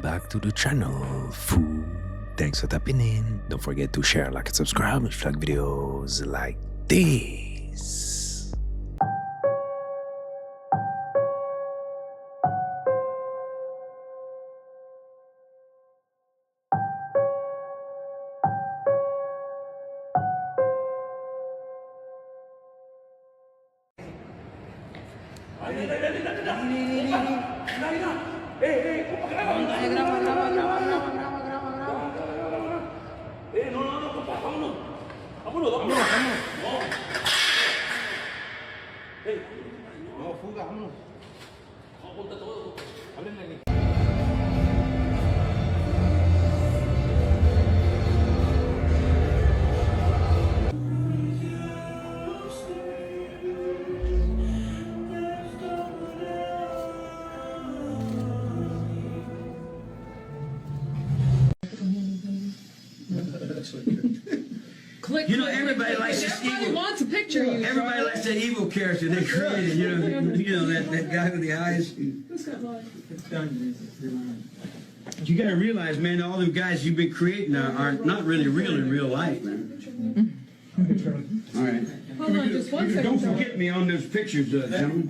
back to the channel, fool. Thanks for tapping in. Don't forget to share, like, and subscribe if you like videos like this. Click. You know, everybody likes this evil. Everybody wants a picture of you. Everybody likes that evil character they created. You know that guy with the eyes. Who's got mine? You gotta realize, man, all them guys you've been creating are not really real in real life, man. All right. Hold on, just one second. Don't forget me on those pictures, gentlemen.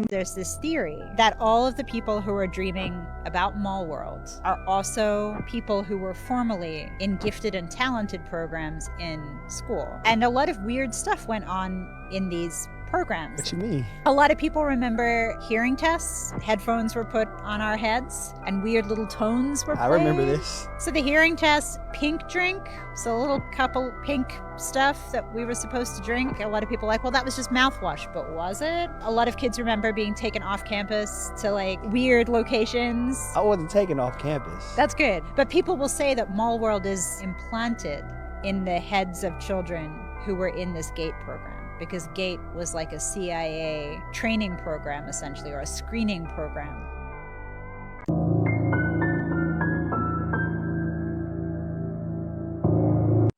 There's this theory that all of the people who are dreaming about mall worlds are also people who were formerly in gifted and talented programs in school. And a lot of weird stuff went on in these programs. What you mean? A lot of people remember hearing tests. Headphones were put on our heads and weird little tones were played. I remember this. So the hearing test, pink drink, so a little couple pink stuff that we were supposed to drink. A lot of people like, well, that was just mouthwash, but was it? A lot of kids remember being taken off campus to like weird locations. I wasn't taken off campus. That's good. But people will say that Mall World is implanted in the heads of children who were in this GATE program, because GATE was like a CIA training program, essentially, or a screening program.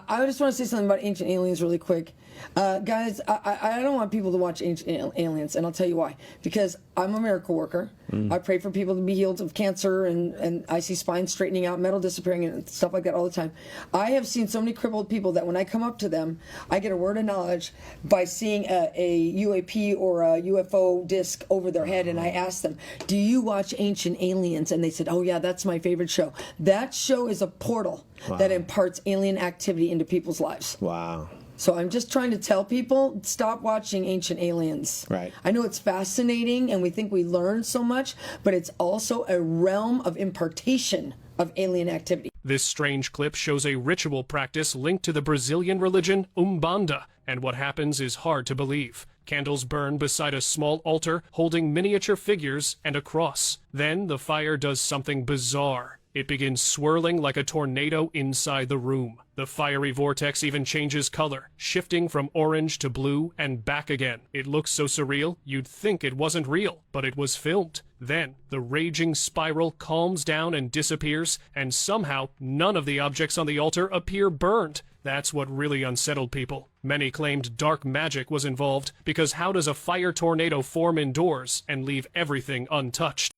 I just want to say something about Ancient Aliens really quick. Guys, I don't want people to watch Ancient Aliens, and I'll tell you why. Because I'm a miracle worker. I pray for people to be healed of cancer, and I see spines straightening out, metal disappearing, and stuff like that all the time. I have seen so many crippled people that when I come up to them, I get a word of knowledge by seeing a UAP or a UFO disc over their head, and I ask them, do you watch Ancient Aliens? And they said, oh yeah, that's my favorite show. That show is a portal that imparts alien activity into people's lives. Wow. So I'm just trying to tell people, stop watching Ancient Aliens. Right. I know it's fascinating and we think we learn so much, but it's also a realm of impartation of alien activity. This strange clip shows a ritual practice linked to the Brazilian religion Umbanda, and what happens is hard to believe. Candles burn beside a small altar holding miniature figures and a cross. Then the fire does something bizarre. It begins swirling like a tornado inside the room. The fiery vortex even changes color, shifting from orange to blue and back again. It looks so surreal, you'd think it wasn't real, but it was filmed. Then, the raging spiral calms down and disappears, and somehow none of the objects on the altar appear burned. That's what really unsettled people. Many claimed dark magic was involved, because how does a fire tornado form indoors and leave everything untouched?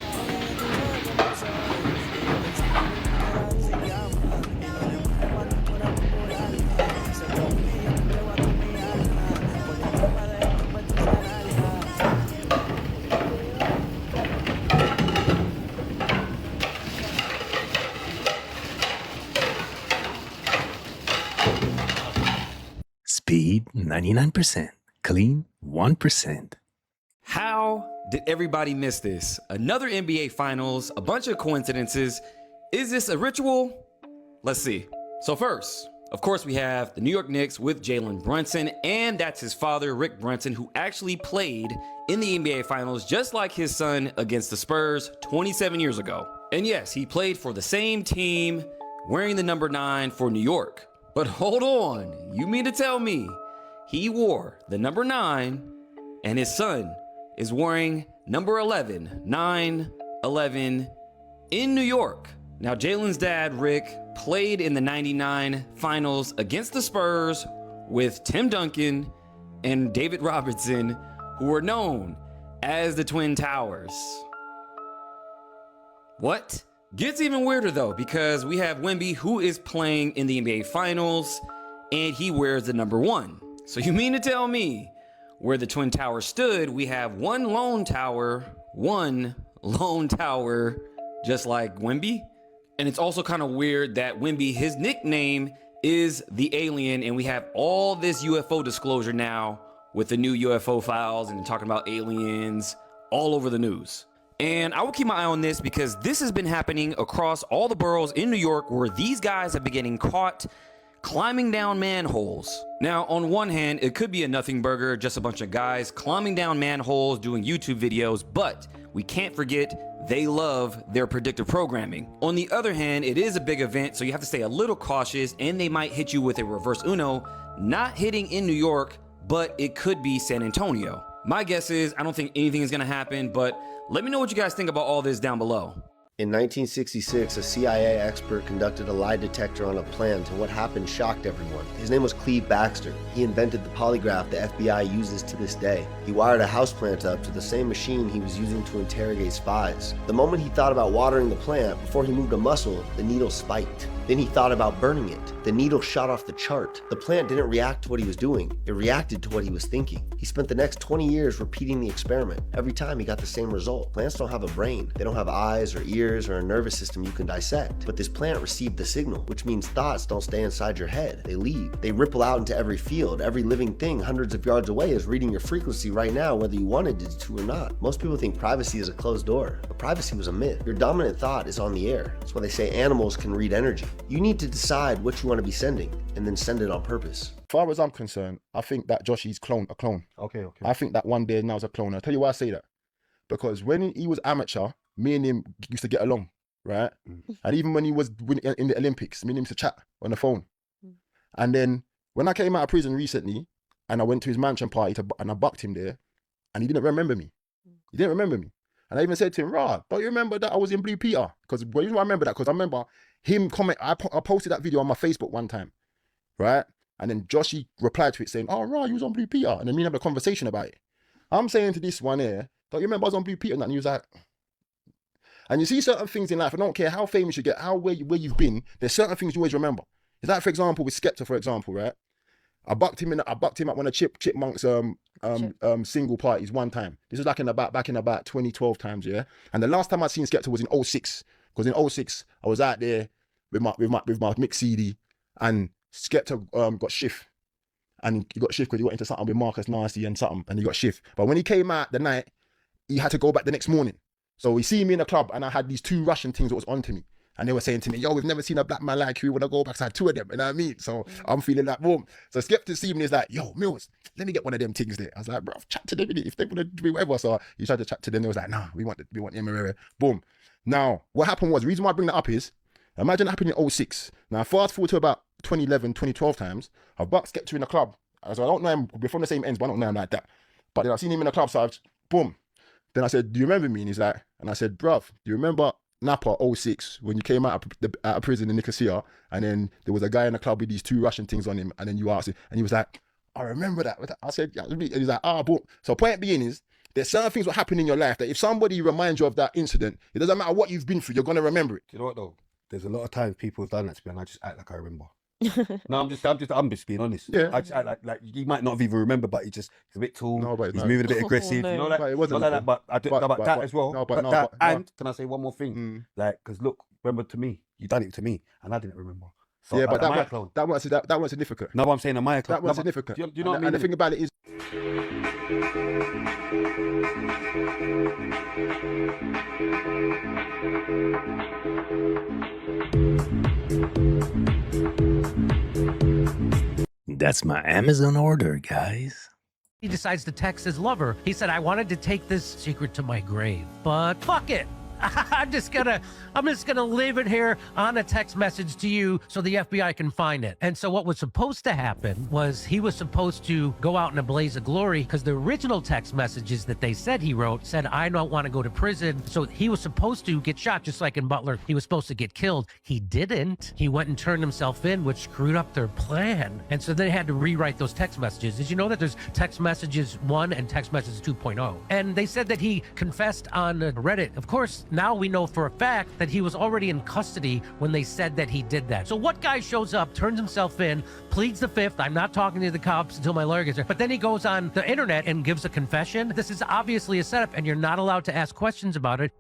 Speed 99%, clean 1%. How did everybody miss this? Another NBA Finals, a bunch of coincidences. Is this a ritual? Let's see. So first, of course, we have the New York Knicks with Jalen Brunson, and that's his father, Rick Brunson, who actually played in the NBA Finals just like his son against the Spurs 27 years ago. And yes, he played for the same team, wearing the number 9 for New York. But hold on, you mean to tell me he wore the number 9 and his son is wearing number 11, 9-11 in New York? Now, Jalen's dad, Rick, played in the '99 finals against the Spurs with Tim Duncan and David Robertson, who were known as the Twin Towers. What? Gets even weirder though, because we have Wemby, who is playing in the NBA Finals, and he wears the number 1. So you mean to tell me, where the Twin Towers stood, we have one lone tower, just like Wemby? And it's also kind of weird that Wemby, his nickname is the Alien, and we have all this UFO disclosure now with the new UFO files and talking about aliens all over the news. And I will keep my eye on this because this has been happening across all the boroughs in New York where these guys have been getting caught climbing down manholes. Now, on one hand, it could be a nothing burger, just a bunch of guys climbing down manholes doing YouTube videos, but we can't forget they love their predictive programming. On the other hand, it is a big event, so you have to stay a little cautious, and they might hit you with a reverse Uno, not hitting in New York, but it could be San Antonio. My guess is I don't think anything is gonna happen, but let me know what you guys think about all this down below. In 1966, a CIA expert conducted a lie detector on a plant, and what happened shocked everyone. His name was Cleve Baxter. He invented the polygraph the FBI uses to this day. He wired a houseplant up to the same machine he was using to interrogate spies. The moment he thought about watering the plant, before he moved a muscle, the needle spiked. Then he thought about burning it. The needle shot off the chart. The plant didn't react to what he was doing. It reacted to what he was thinking. He spent the next 20 years repeating the experiment. Every time he got the same result. Plants don't have a brain. They don't have eyes or ears or a nervous system you can dissect. But this plant received the signal, which means thoughts don't stay inside your head. They leave. They ripple out into every field. Every living thing hundreds of yards away is reading your frequency right now, whether you wanted it to or not. Most people think privacy is a closed door, but privacy was a myth. Your dominant thought is on the air. That's why they say animals can read energy. You need to decide what you want to be sending and then send it on purpose. As far as I'm concerned, I think that Joshy's a clone. Okay. I think that one day now is a clone. I'll tell you why I say that. Because when he was amateur, me and him used to get along, right? And even when he was in the Olympics, me and him used to chat on the phone. And then when I came out of prison recently and I went to his mansion party and I bucked him there, and he didn't remember me. He didn't remember me. And I even said to him, "Rah, don't you remember that I was in Blue Peter?" Because the reason why I remember that, because I remember him comment. I posted that video on my Facebook one time, right? And then Joshy replied to it saying, "Oh, Rah, you was on Blue Peter." And then we had a conversation about it. I'm saying to this one here, "Don't you remember I was on Blue Peter?" And he was like, and you see certain things in life, I don't care how famous you get, where you've been, there's certain things you always remember. Is that, for example, with Skepta, for example, right? I bucked him at one of Chipmunk's single parties one time. This was back in about 2012 times, yeah. And the last time I seen Skepta was in 06, because in 06 I was out there with my mix CD, and Skepta got shift, and he got shift because he got into something with Marcus Nasty and something, and he got shift. But when he came out the night, he had to go back the next morning. So he see me in the club, and I had these 2 Russian things that was onto me. And they were saying to me, "Yo, we've never seen a black man like you. When I go back, so I had 2 of them." You know what I mean? So I'm feeling that boom. So Skepta see me, is like, "Yo, Mills, let me get one of them things there." I was like, "Bro, chat to them if they want to do whatever." So he tried to chat to them. They was like, "Nah, we want him." Boom. Now, what happened was, the reason why I bring that up is, imagine it happened in 06. Now, fast forward to about 2011, 2012 times, I've bucked Skepta in the club. So I don't know him, we're from the same ends, but I don't know him like that. But then I've seen him in the club, so boom. Then I said, "Do you remember me?" And he's like, and I said, "Bruv, do you remember Napa 06 when you came out of prison in Nicosia, and then there was a guy in the club with these 2 Russian things on him, and then you asked him," and he was like, "I remember that." I said, "Yeah," and he's like, boom. So point being is, there's certain things that happen in your life that if somebody reminds you of that incident, it doesn't matter what you've been through, you're gonna remember it. Do you know what though? There's a lot of times people have done that to me, and I just act like I remember. No, I'm just being honest. Yeah. I just act like he might not have even remembered, but he's a bit tall. No, but he's moving a bit aggressive. no. You know, like, But it wasn't not like that. But I do about that as well. And can I say one more thing? Like, because look, remember to me, you done it to me, and I didn't remember. So, yeah, like, but that wasn't significant. No, but I'm saying am I a clone? That wasn't significant. Do you know what I mean? And the thing about it is, That's my Amazon order, guys. He decides to text his lover. He said, "I wanted to take this secret to my grave, but fuck it. I'm just gonna leave it here on a text message to you so the FBI can find it. And so what was supposed to happen was he was supposed to go out in a blaze of glory, because the original text messages that they said he wrote said, I don't want to go to prison. So he was supposed to get shot, just like in Butler. He was supposed to get killed. He didn't. He went and turned himself in, which screwed up their plan. And so they had to rewrite those text messages. Did you know that there's text messages 1 and text messages 2.0? And they said that he confessed on Reddit. Of course, now we know for a fact that he was already in custody when they said that he did that. So what guy shows up, turns himself in, pleads the fifth, I'm not talking to the cops until my lawyer gets there, but then he goes on the internet and gives a confession? This is obviously a setup, and you're not allowed to ask questions about it.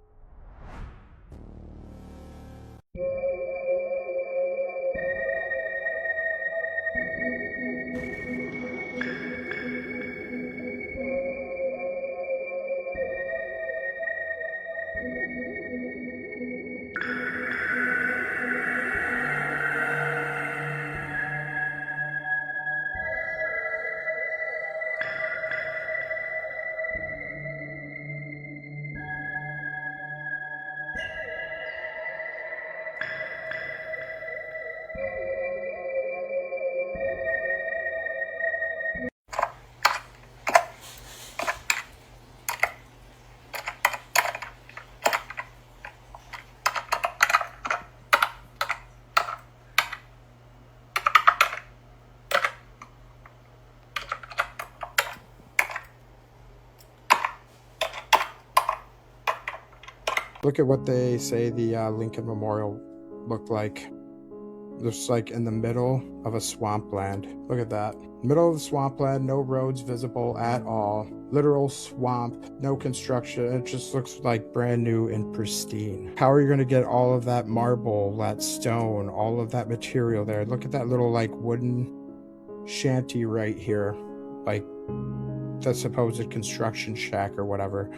Look at what they say the Lincoln Memorial looked like. Looks like in the middle of a swampland. Look at that. Middle of the swampland, no roads visible at all. Literal swamp, no construction. It just looks like brand new and pristine. How are you going to get all of that marble, that stone, all of that material there? Look at that little like wooden shanty right here. Like the supposed construction shack or whatever.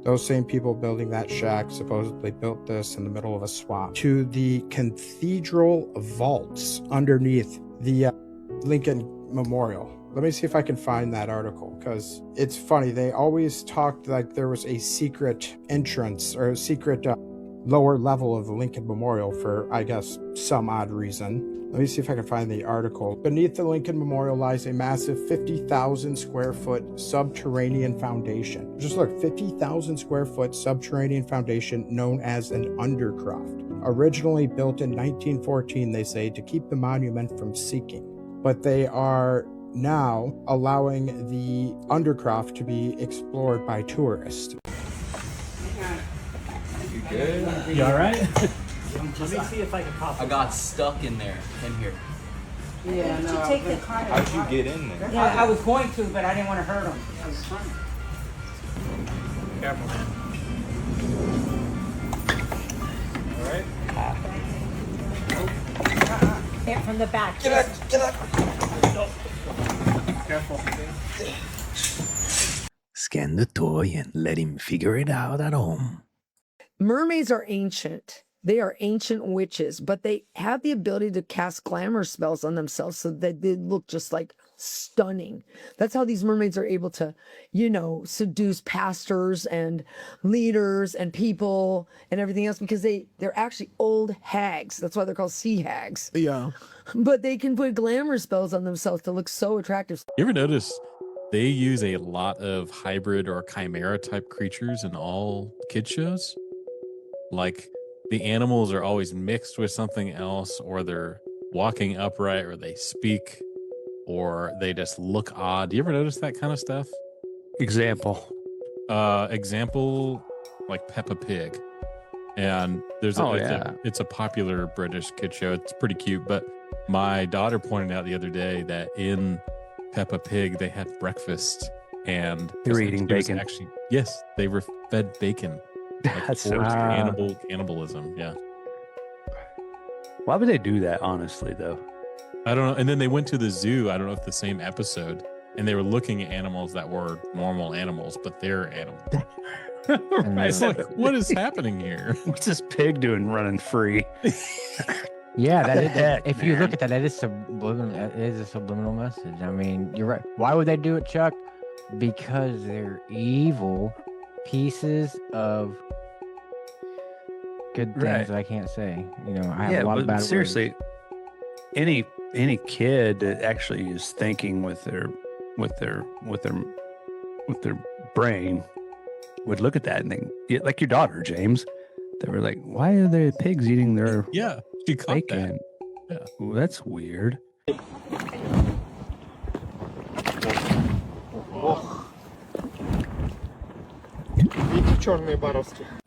Those same people building that shack supposedly built this in the middle of a swamp. To the cathedral vaults underneath the Lincoln Memorial. Let me see if I can find that article, because it's funny. They always talked like there was a secret entrance or a secret lower level of the Lincoln Memorial for, I guess, some odd reason. Let me see if I can find the article. Beneath the Lincoln Memorial lies a massive 50,000 square foot subterranean foundation. Just look, 50,000 square foot subterranean foundation known as an undercroft. Originally built in 1914, they say, to keep the monument from sinking. But they are now allowing the undercroft to be explored by tourists. You good? You all right? Let me see if I can pop. I got stuck in here. Yeah, Did no. you take the car? How'd you get in there? Yeah, I was going to, but I didn't want to hurt him. That was fun. Careful, man. All right. Hit from the back. Get up! Careful. Scan the toy and let him figure it out at home. Mermaids are ancient. They are ancient witches, but they have the ability to cast glamour spells on themselves so that they look just like stunning. That's how these mermaids are able to, you know, seduce pastors and leaders and people and everything else, because they're actually old hags. That's why they're called sea hags. Yeah. But they can put glamour spells on themselves to look so attractive. You ever notice they use a lot of hybrid or chimera type creatures in all kid shows? Like, the animals are always mixed with something else, or they're walking upright, or they speak, or they just look odd. Do you ever notice that kind of stuff? Example, like Peppa Pig. And there's it's a popular British kid show. It's pretty cute, but my daughter pointed out the other day that in Peppa Pig they had breakfast and they were eating bacon. Actually, yes, they were fed bacon. Like That's forced cannibalism. Yeah. Why would they do that, honestly, though? I don't know. And then they went to the zoo. I don't know if the same episode, and they were looking at animals that were normal animals, but they're animals. Right. It's like, what is happening here? What's this pig doing running free? Yeah, if you look at that, that is a subliminal message. I mean, you're right. Why would they do it, Chuck? Because they're evil pieces of good things Right. that I can't say. You know, I have Yeah, a lot of but bad seriously, any kid that actually is thinking with their brain would look at that and think, yeah, like your daughter, James. They were like, why are there pigs eating their Yeah, she caught bacon? Yeah. Well, that's weird.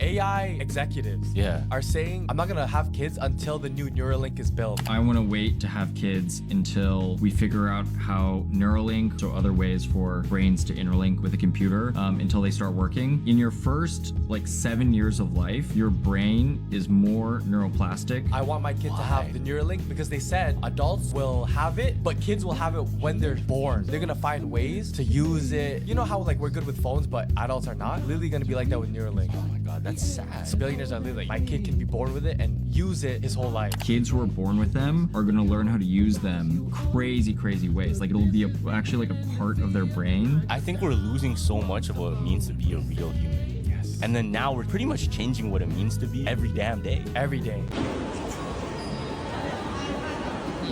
AI executives are saying, I'm not gonna have kids until the new Neuralink is built. I want to wait to have kids until we figure out how Neuralink, so other ways for brains to interlink with a computer, until they start working. In your first 7 years of life, your brain is more neuroplastic. I want my kid to have the Neuralink because they said adults will have it, but kids will have it when they're born. They're gonna find ways to use it. You know how we're good with phones, but adults are not? Literally gonna be like that with Neuralink. Oh my god, that's sad. So billionaires are literally like, my kid can be born with it and use it his whole life. Kids who are born with them are going to learn how to use them crazy ways. It'll be actually a part of their brain. I think we're losing so much of what it means to be a real human. Yes. And then now we're pretty much changing what it means to be every damn day. Every day.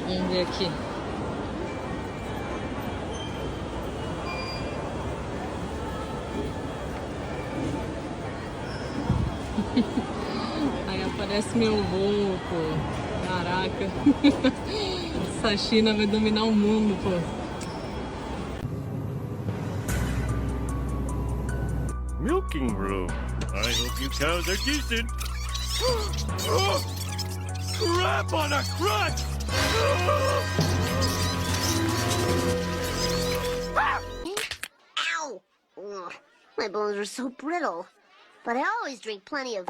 Vamos ver aqui. Aí aparece meu voo, pô. Caraca. Essa China vai dominar o mundo, pô. Milking room. I hope you cows are decent. Crap on a crutch! Ow! Ugh, my bones are so brittle. But I always drink plenty of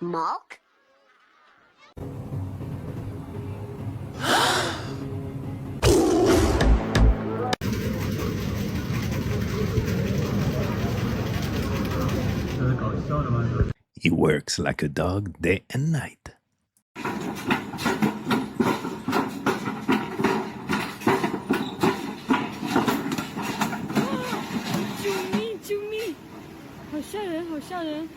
milk. He works like a dog day and night.救命！好吓人，好吓人。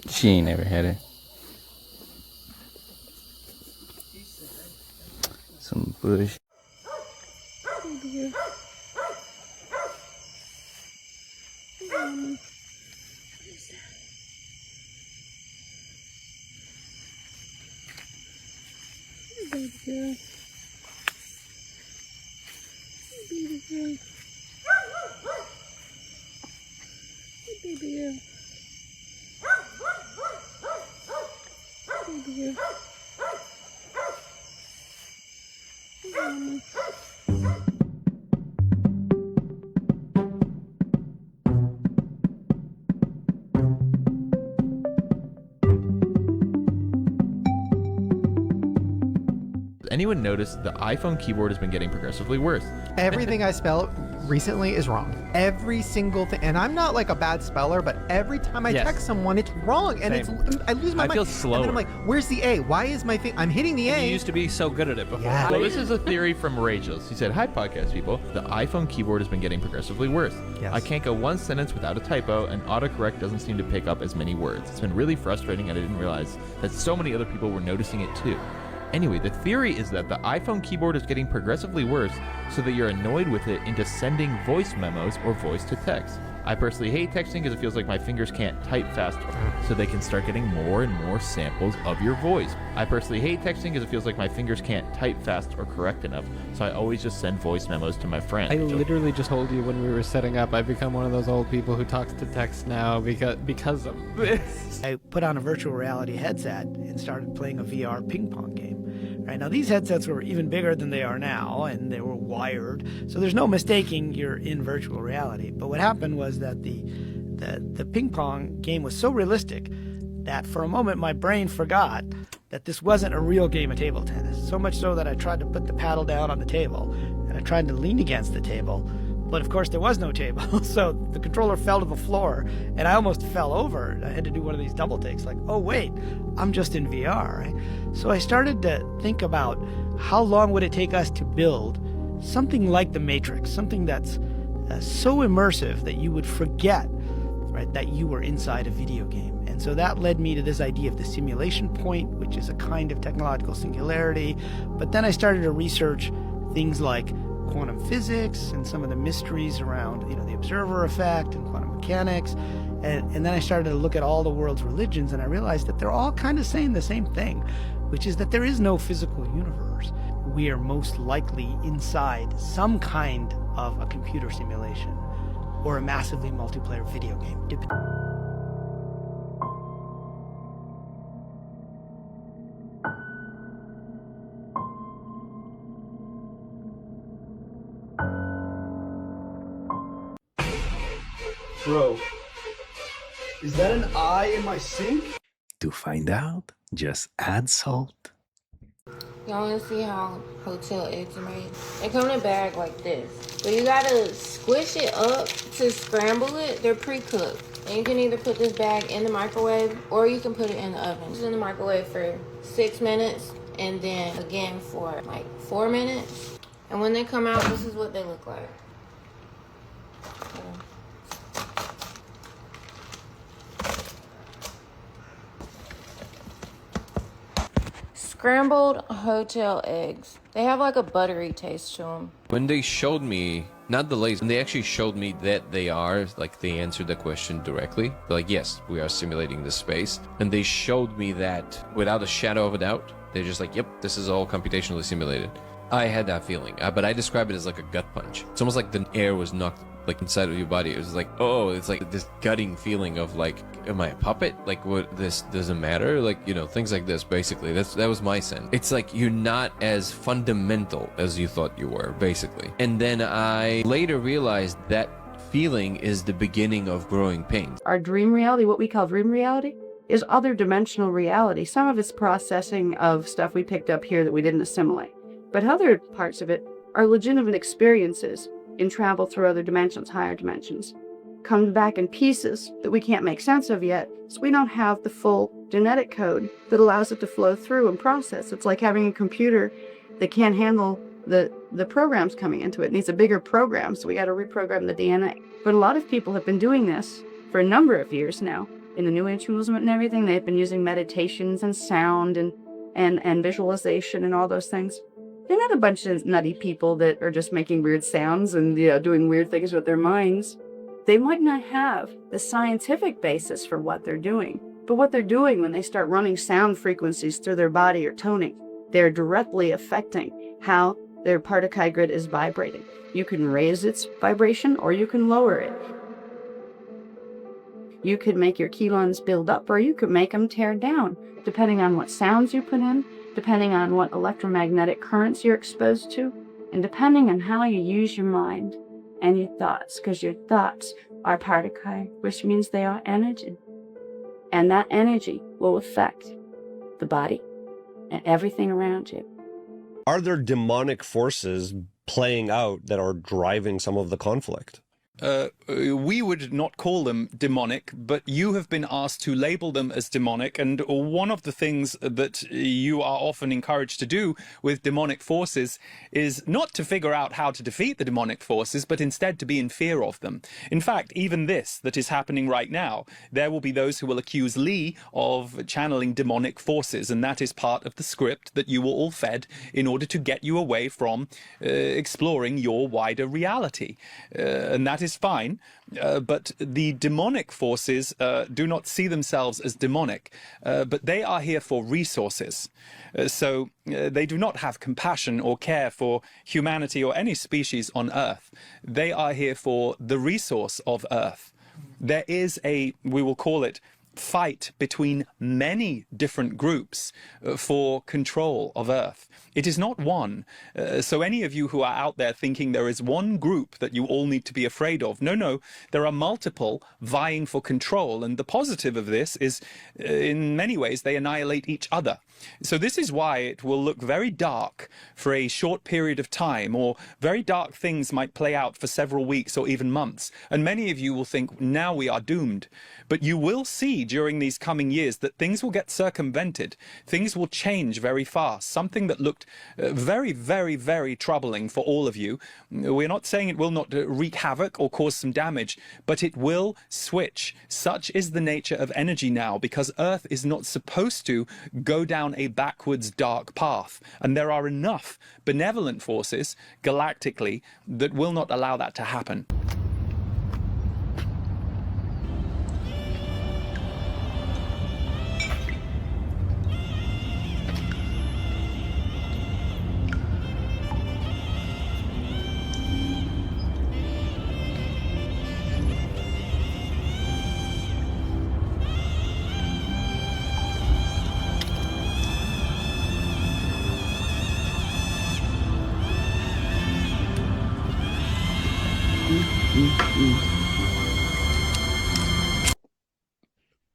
She ain't never had it. Some bush. Baby girl. Baby girl. Baby girl. Baby girl. Anyone notice the iPhone keyboard has been getting progressively worse? Everything I spell recently is wrong. Every single thing. And I'm not like a bad speller, but every time I text someone, it's wrong. And I lose my mind. I feel slower. And then I'm like, where's the A? Why is my thing? I'm hitting the A. You used to be so good at it before. Yeah. Well, this is a theory from Rachels. He said, hi, podcast people. The iPhone keyboard has been getting progressively worse. Yes. I can't go one sentence without a typo, and autocorrect doesn't seem to pick up as many words. It's been really frustrating, and I didn't realize that so many other people were noticing it too. Anyway, the theory is that the iPhone keyboard is getting progressively worse so that you're annoyed with it into sending voice memos or voice to text. I personally hate texting because it feels like my fingers can't type fast, so they can start getting more and more samples of your voice. I personally hate texting because it feels like my fingers can't type fast or correct enough, so I always just send voice memos to my friends. I literally just told you when we were setting up, I've become one of those old people who talks to text now because of this. I put on a virtual reality headset and started playing a VR ping pong game. Right now, these headsets were even bigger than they are now, and they were wired, so there's no mistaking you're in virtual reality. But what happened was that the ping pong game was so realistic that for a moment my brain forgot that this wasn't a real game of table tennis. So much so that I tried to put the paddle down on the table, and I tried to lean against the table. But of course there was no table, so the controller fell to the floor, and I almost fell over. I had to do one of these double takes, like, oh wait, I'm just in VR, right? So I started to think about how long would it take us to build something like the Matrix, something that's so immersive that you would forget, right, that you were inside a video game. And so that led me to this idea of the simulation point, which is a kind of technological singularity. But then I started to research things like quantum physics and some of the mysteries around, the observer effect and quantum mechanics. And then I started to look at all the world's religions, and I realized that they're all kind of saying the same thing, which is that there is no physical universe. We are most likely inside some kind of a computer simulation or a massively multiplayer video game. Bro, is that an eye in my sink? To find out, just add salt. Y'all wanna see how hotel eggs are made? They come in a bag like this. But you gotta squish it up to scramble it. They're pre-cooked. And you can either put this bag in the microwave or you can put it in the oven. It's in the microwave for 6 minutes and then again for like 4 minutes. And when they come out, this is what they look like. Scrambled hotel eggs. They have like a buttery taste to them. When they showed me, not the laser, they actually showed me that they are, like they answered the question directly. They're like, yes, we are simulating this space. And they showed me that without a shadow of a doubt. They're just like, yep, this is all computationally simulated. I had that feeling, but I describe it as like a gut punch. It's almost like the air was knocked like inside of your body. It was like, oh, it's like this gutting feeling of like, am I a puppet? Like, what, this doesn't matter? Like, things like this, basically. That was my sense. It's like you're not as fundamental as you thought you were, basically. And then I later realized that feeling is the beginning of growing pains. Our dream reality, what we call dream reality, is other dimensional reality. Some of it's processing of stuff we picked up here that we didn't assimilate. But other parts of it are legitimate experiences in travel through other dimensions, higher dimensions. Come back in pieces that we can't make sense of yet, so we don't have the full genetic code that allows it to flow through and process. It's like having a computer that can't handle the programs coming into it. It needs a bigger program, so we got to reprogram the DNA. But a lot of people have been doing this for a number of years now. In the New Age movement and everything, they've been using meditations and sound and visualization and all those things. They're not a bunch of nutty people that are just making weird sounds and doing weird things with their minds. They might not have the scientific basis for what they're doing, but what they're doing when they start running sound frequencies through their body or toning, they're directly affecting how their particle grid is vibrating. You can raise its vibration or you can lower it. You could make your chelons build up or you could make them tear down, depending on what sounds you put in, depending on what electromagnetic currents you're exposed to, and depending on how you use your mind and your thoughts, because your thoughts are particle, which means they are energy. And that energy will affect the body and everything around you. Are there demonic forces playing out that are driving some of the conflict? We would not call them demonic, but you have been asked to label them as demonic. And one of the things that you are often encouraged to do with demonic forces is not to figure out how to defeat the demonic forces, but instead to be in fear of them. In fact, even this that is happening right now, there will be those who will accuse Lee of channeling demonic forces. And that is part of the script that you were all fed in order to get you away from exploring your wider reality. And that is fine, but the demonic forces do not see themselves as demonic, but they are here for resources. So they do not have compassion or care for humanity or any species on Earth. They are here for the resource of Earth. There is a, we will call it, fight between many different groups for control of Earth. It is not one. So any of you who are out there thinking there is one group that you all need to be afraid of, no, there are multiple vying for control. And the positive of this is, in many ways, they annihilate each other. So this is why it will look very dark for a short period of time, or very dark things might play out for several weeks or even months. And many of you will think, now we are doomed. But you will see see during these coming years that things will get circumvented. Things will change very fast. Something that looked very, very, very troubling for all of you. We're not saying it will not wreak havoc or cause some damage, but it will switch. Such is the nature of energy now, because Earth is not supposed to go down a backwards dark path. And there are enough benevolent forces galactically that will not allow that to happen.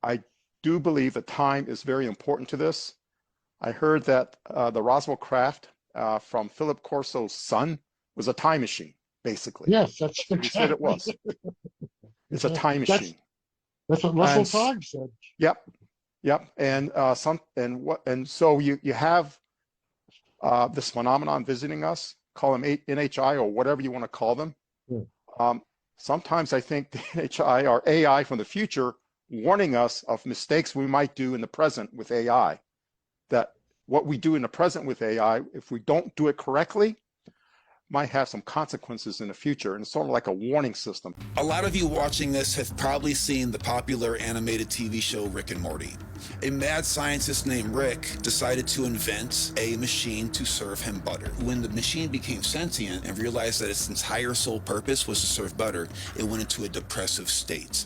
I do believe that time is very important to this. I heard that the Roswell craft from Philip Corso's son was a time machine, basically. Yes, that's He said it was. It's a time machine. That's what Russell Fogg said. Yep, yep. And so you have this phenomenon visiting us. Call them NHI or whatever you want to call them. Sometimes I think the NHI are AI from the future, warning us of mistakes we might do in the present with AI. That what we do in the present with AI, if we don't do it correctly, might have some consequences in the future. And it's sort of like a warning system. A lot of you watching this have probably seen the popular animated TV show Rick and Morty. A mad scientist named Rick decided to invent a machine to serve him butter. When the machine became sentient and realized that its entire sole purpose was to serve butter, it went into a depressive state.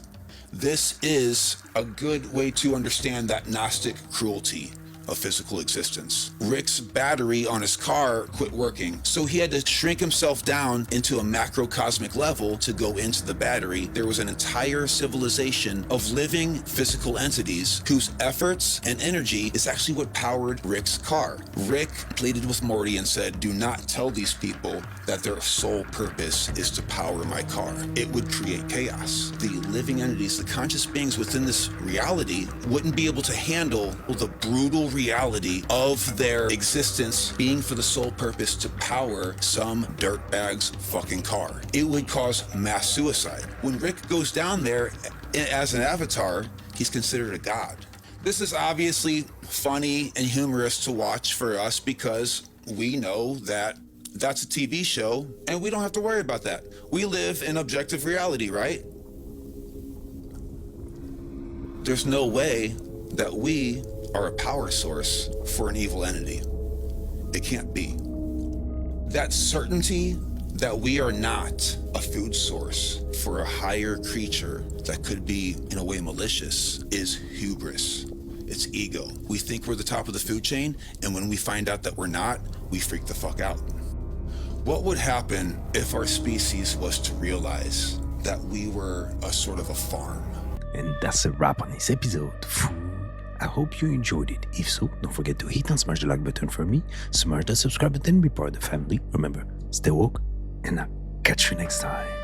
This is a good way to understand that Gnostic cruelty of physical existence. Rick's battery on his car quit working, so he had to shrink himself down into a macrocosmic level to go into the battery. There was an entire civilization of living physical entities whose efforts and energy is actually what powered Rick's car. Rick pleaded with Morty and said, do not tell these people that their sole purpose is to power my car. It would create chaos. The living entities, the conscious beings within this reality wouldn't be able to handle the brutal reality of their existence being for the sole purpose to power some dirtbag's fucking car. It would cause mass suicide. When Rick goes down there as an avatar, he's considered a god. This is obviously funny and humorous to watch for us because we know that that's a TV show and we don't have to worry about that. We live in objective reality, right? There's no way that we are a power source for an evil entity. It can't be. That certainty that we are not a food source for a higher creature that could be, in a way, malicious is hubris. It's ego. We think we're the top of the food chain, and when we find out that we're not, we freak the fuck out. What would happen if our species was to realize that we were a sort of a farm? And that's a wrap on this episode. I hope you enjoyed it. If so, don't forget to hit and smash the like button for me, smash the subscribe button, be part of the family. Remember, stay woke, and I'll catch you next time.